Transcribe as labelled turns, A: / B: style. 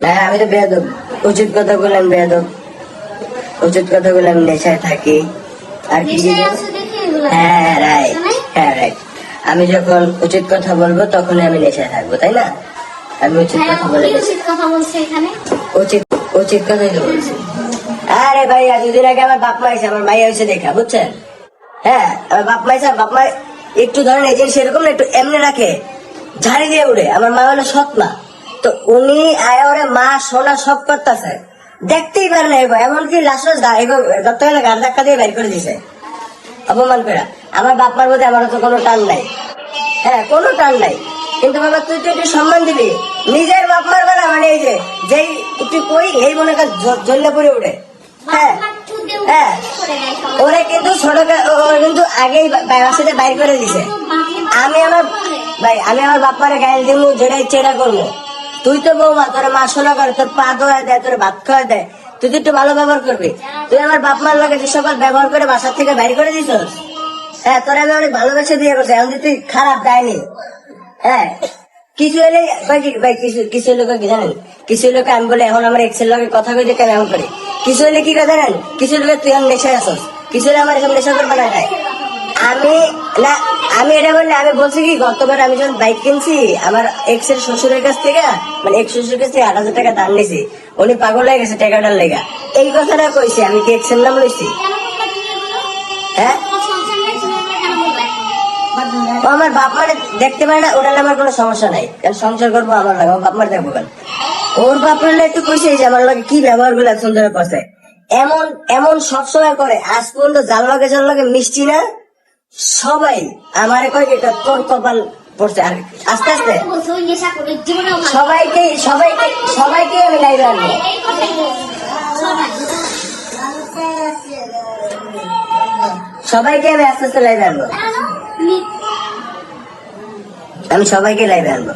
A: হ্যাঁ আমি তো বেয়াদব, উচিত কথা বললাম বেয়াদব, উচিত কথা বললাম নেশায় থাকি আর কি। হ্যাঁ রাইট, হ্যাঁ রাইট। আমি যখন উচিত কথা বলবো তখনই আমি নেশায় থাকবো, তাই না? আমি উচিত কথা বলে উচিত উচিত কথাই তো বলছি। আরে ভাইয়া দুদিন আগে আমার বাপ মা এসে আমার ভাইয়া হয়েছে দেখা, বুঝছেন? হ্যাঁ আমার বাপ মা এসে, বাপ মা একটু ধরেন এই যে সেরকম না, একটু এমনি রাখে, ঝাড়ি দিয়ে উড়ে। আমার মা হলো সৎ মা, তো উনি ওরে মা সোনা সব করতেছে, দেখতেই পারে না এবার। এমনকি লাস্ট গতকালে গান ধাক্কা দিয়ে বের করে দিছে অপমান করে। আমার বাপ মার মধ্যে আমার তো কোনো টান নাই, হ্যাঁ কোনো টান নাই। কিন্তু বাবা তুই তো একটু সম্মান দিবি নিজের বাপ মার বেলা, মানে এই যে যেই তুই কই এই মনে কর জ্বললে পড়ে উঠে। হ্যাঁ হ্যাঁ ওরে কিন্তু ছোট ওরে কিন্তু আগেই বাসাতে বাইর করে দিছে। আমি আমার বাপ্পারে গাইল দিব, যেটা ইচ্ছে এটা করবো। তুই তো বৌমা, তোর মা শোনা করে, তোর পা ধোয়া দেয়, তোর ভাত খাওয়া দেয়, তুই তো একটু ভালো ব্যবহার করবি। তুই আমার বাপ মার লোকে যে সকল ব্যবহার করে বাসার থেকে বাইর করে দিস। হ্যাঁ তোর আমি অনেক ভালোবেসে দিয়ে করছি, এখন তুই খারাপ দেয়নি। হ্যাঁ কিছু হলে ভাই কিছু লোক কি জানেন, কিছু লোক আমি বলে এখন আমার এক্সের লোকের কথা কই দেখে এমন করে। কিছু হলে কি কথা জানেন, কিছু লোক তুই এখন নেশায় আসস, কিছু হলে আমার এসব নেশা করবে না। আমি এটা বললে আমি বলছি কি, গতবার আমি যখন বাইক কিনছি আমার এক্স এর শ্বশুরের কাছ থেকে, মানে এক্স শ্বশুরের কাছ থেকে 8,000 টাকা দাম নিয়েছি। উনি পাগল হয়ে গেছে টাকাটার লেগা, এই কথাটা কইছি। আমি কি এক্স এর নাম লইছি? হ্যাঁ ও আমার বাপ মারে দেখতে পারে না, ওটা আমার কোনো সমস্যা নাই, কারণ সংসার করবো আমার লাগে, আমার বাপ মার দেখবো কেন। ওর বাপ মারলে একটু কইছে যে আমার লাগে কি ব্যবহার গুলো সুন্দর করছে, এমন এমন সবসময় করে। আজ পর্যন্ত যার লগে মিষ্টি না, সবাই আমারে কয় এটা তোর কপাল পড়ছে। আর আস্তে আস্তে সবাইকে সবাইকে সবাইকে আমি লাইভে আনবো, সবাইকে আমি আস্তে আস্তে লাইভে আনবো, আমি সবাইকে লাইভে আনবো।